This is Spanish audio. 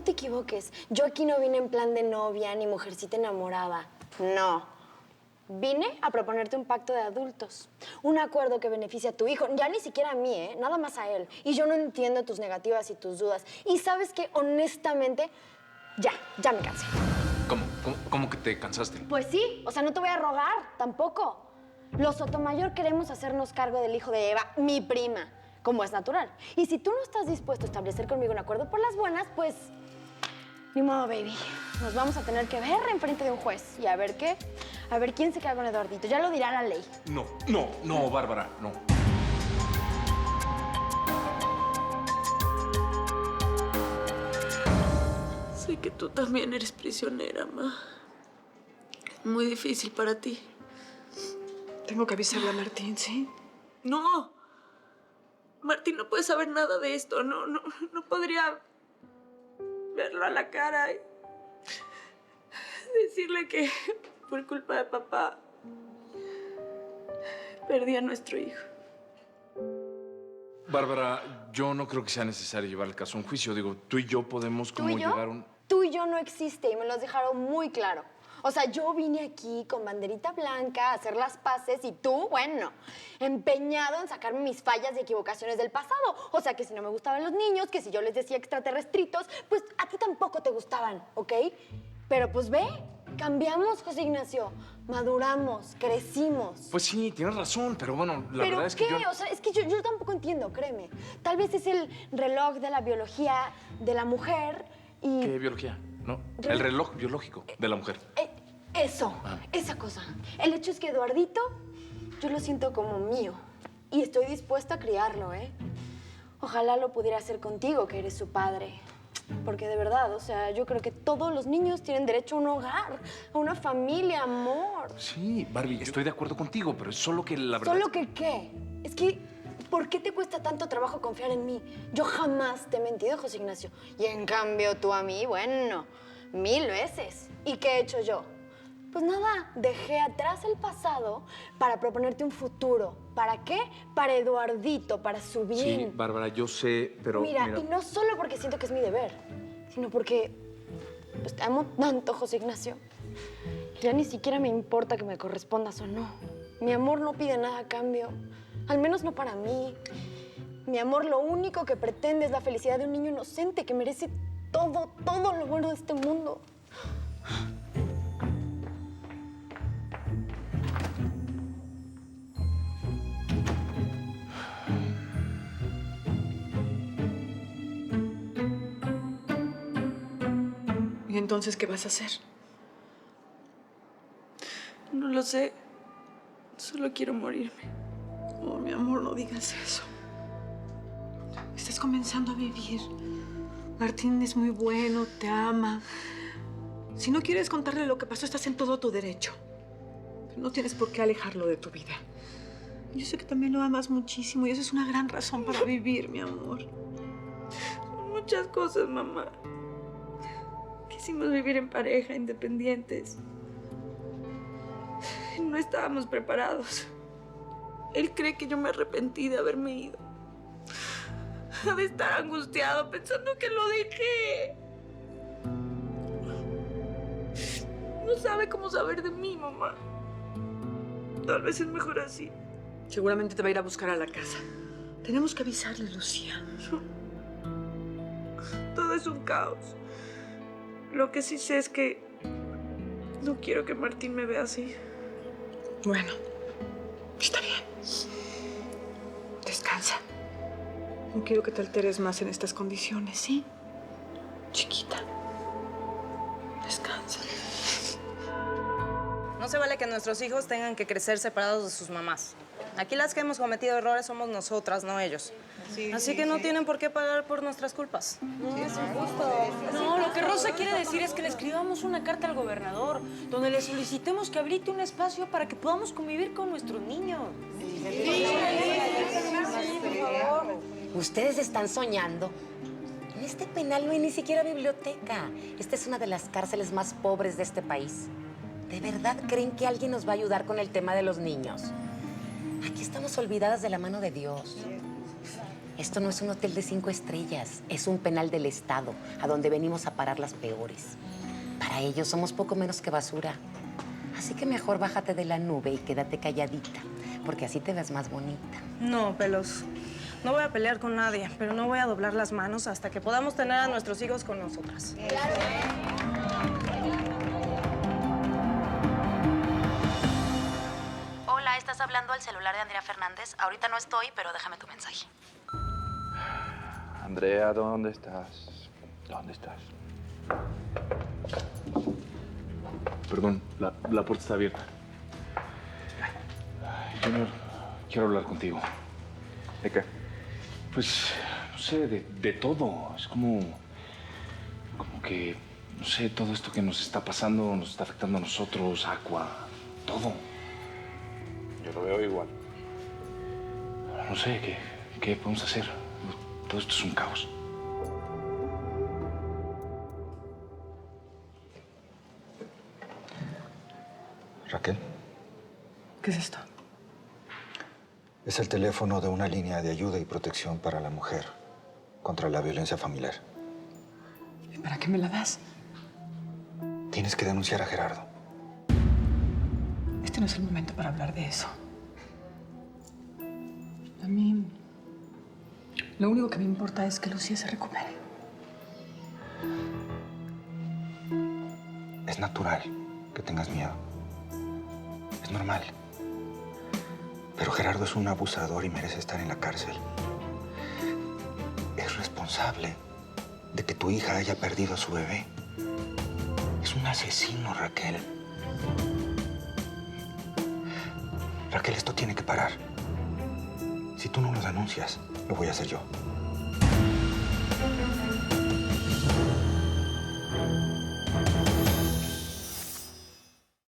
no te equivoques. Yo aquí no vine en plan de novia ni mujercita enamorada. No. Vine a proponerte un pacto de adultos. Un acuerdo que beneficie a tu hijo. Ya ni siquiera a mí, ¿eh? Nada más a él. Y yo no entiendo tus negativas y tus dudas. Y sabes que, honestamente, ya me cansé. ¿Cómo que te cansaste? Pues sí. O sea, no te voy a rogar, tampoco. Los Sotomayor queremos hacernos cargo del hijo de Eva, mi prima, como es natural. Y si tú no estás dispuesto a establecer conmigo un acuerdo por las buenas, pues... Ni modo, baby. Nos vamos a tener que ver enfrente de un juez. Y a ver qué. A ver quién se queda con Eduardito. Ya lo dirá la ley. No, Bárbara, no. Sé que tú también eres prisionera, ma. Muy difícil para ti. Tengo que avisarle a Martín, ¿sí? No. Martín no puede saber nada de esto. No podría verlo a la cara y decirle que por culpa de papá perdí a nuestro hijo. Bárbara, yo no creo que sea necesario llevar el caso a un juicio. Digo, tú y yo podemos como llegar a un... Tú y yo no existe y me lo has dejado muy claro. O sea, yo vine aquí con banderita blanca a hacer las paces y tú, bueno, empeñado en sacarme mis fallas y equivocaciones del pasado. O sea, que si no me gustaban los niños, que si yo les decía extraterrestritos, pues a ti tampoco te gustaban, ¿ok? Pero pues ve, cambiamos, José Ignacio. Maduramos, crecimos. Pues sí, tienes razón, pero bueno, la verdad es que ¿Pero qué? O sea, es que yo tampoco entiendo, créeme. Tal vez es el reloj de la biología de la mujer y... ¿Qué biología? ¿No? El reloj biológico de la mujer. Esa cosa. El hecho es que Eduardito, yo lo siento como mío. Y estoy dispuesta a criarlo, ¿eh? Ojalá lo pudiera hacer contigo, que eres su padre. Porque de verdad, o sea, yo creo que todos los niños tienen derecho a un hogar, a una familia, amor. Sí, Barbie, estoy de acuerdo contigo, pero es solo que la verdad... ¿Solo que qué? Es que, ¿por qué te cuesta tanto trabajo confiar en mí? Yo jamás te he mentido, José Ignacio. Y en cambio tú a mí, bueno, 1000 veces. ¿Y qué he hecho yo? Pues nada, dejé atrás el pasado para proponerte un futuro. ¿Para qué? Para Eduardito, para su bien. Sí, Bárbara, yo sé, pero... Mira, y no solo porque siento que es mi deber, sino porque pues, te amo tanto, José Ignacio. Ya ni siquiera me importa que me correspondas o no. Mi amor no pide nada a cambio, al menos no para mí. Mi amor lo único que pretende es la felicidad de un niño inocente que merece todo lo bueno de este mundo. ¿Y entonces qué vas a hacer? No lo sé. Solo quiero morirme. Oh, mi amor, no digas eso. Estás comenzando a vivir. Martín es muy bueno, te ama. Si no quieres contarle lo que pasó, estás en todo tu derecho. Pero no tienes por qué alejarlo de tu vida. Yo sé que también lo amas muchísimo y eso es una gran razón para vivir, mi amor. Muchas cosas, mamá. Quisimos vivir en pareja, independientes. No estábamos preparados. Él cree que yo me arrepentí de haberme ido. Ha de estar angustiado pensando que lo dejé. No sabe cómo saber de mí, mamá. Tal vez es mejor así. Seguramente te va a ir a buscar a la casa. Tenemos que avisarle, Lucía. Todo es un caos. Lo que sí sé es que no quiero que Martín me vea así. Bueno, está bien. Descansa. No quiero que te alteres más en estas condiciones, ¿sí? Chiquita. Descansa. No se vale que nuestros hijos tengan que crecer separados de sus mamás. Aquí las que hemos cometido errores somos nosotras, no ellos. Así que no tienen por qué pagar por nuestras culpas. No, es injusto. No, lo que Rosa quiere decir es que le escribamos una carta al gobernador donde le solicitemos que habilite un espacio para que podamos convivir con nuestros niños. Ustedes están soñando. En este penal no hay ni siquiera biblioteca. Esta es una de las cárceles más pobres de este país. ¿De verdad creen que alguien nos va a ayudar con el tema de los niños? Aquí estamos olvidadas de la mano de Dios. Esto no es un hotel de 5 estrellas, es un penal del Estado, a donde venimos a parar las peores. Para ellos somos poco menos que basura. Así que mejor bájate de la nube y quédate calladita, porque así te ves más bonita. No, Pelos. No voy a pelear con nadie, pero no voy a doblar las manos hasta que podamos tener a nuestros hijos con nosotras. Hola, estás hablando al celular de Andrea Fernández. Ahorita no estoy, pero déjame tu mensaje. Andrea, ¿dónde estás? ¿Dónde estás? Perdón, la puerta está abierta. Junior, quiero hablar contigo. ¿De qué? Pues, no sé, de todo. Es como que, no sé, todo esto que nos está pasando nos está afectando a nosotros, Aqua, todo. Yo lo veo igual. No sé, ¿qué podemos hacer? Todo esto es un caos. Raquel, ¿Qué es esto? es el teléfono de una línea de ayuda y protección para la mujer contra la violencia familiar. ¿Y para qué me la das? Tienes que denunciar a Gerardo. Este no es el momento para hablar de eso. A mí, lo único que me importa es que Lucía se recupere. Es natural que tengas miedo. Es normal. Pero Gerardo es un abusador y merece estar en la cárcel. Es responsable de que tu hija haya perdido a su bebé. Es un asesino, Raquel. Raquel, esto tiene que parar. Si tú no lo denuncias, lo voy a hacer yo.